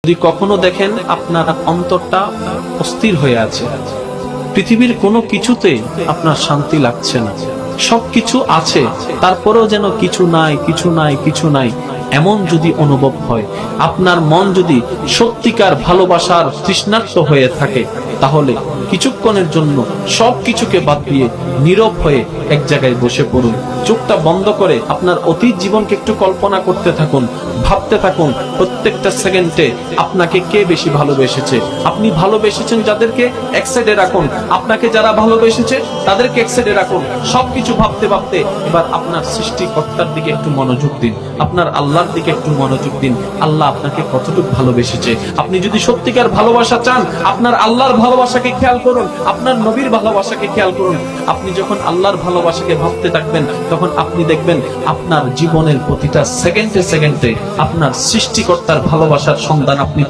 যদি কখনো দেখেন আপনার অন্তরটা অস্থির হয়ে আছে, পৃথিবীর কোনো কিছুতে আপনার শান্তি লাগছে না, সবকিছু আছে তারপরেও যেন কিছু নাই কিছু নাই কিছু নাই, এমন যদি অনুভব হয়, আপনার মন যদি সত্যিকার ভালোবাসার তৃষ্ণার্ত হয়ে থাকে, তাহলে কিছুক্ষণের জন্য সবকিছুকে বাদ দিয়ে নীরব হয়ে এক জায়গায় বসে পড়ুন। চোখটা বন্ধ করে আপনার অতীত জীবনকে একটু কল্পনা করতে থাকুন, ভাবতে থাকুন প্রত্যেকটা সেকেন্ডে আপনাকে কে বেশি ভালোবেসেছে। আপনি ভালোবেসেছেন যাদেরকে, এক সাইডে রাখুন। আপনাকে যারা ভালোবেসেছে তাদেরকে এক সাইডে রাখুন। সবকিছু ভাবতে ভাবতে এবার আপনার সৃষ্টিকর্তার দিকে একটু মনোযোগ দিন, আপনার আল্লাহর দিকে একটু মনোযোগ দিন। আল্লাহ আপনাকে কতটুকু ভালোবেসেছে। আপনি যদি সত্যিকার ভালোবাসা চান, আপনার আল্লাহর ভালোবাসাকে খেয়াল করুন, আপনার নবীর ভালোবাসাকে খেয়াল করুন। আপনি যখন আল্লাহর ভালোবাসাকে ভাবতে থাকবেন, তখন আপনি দেখবেন আপনার জীবনের প্রতিটা সেকেন্ডে সেকেন্ডে আপনার সৃষ্টিকর্তার ভালোবাসার সন্ধান আপনি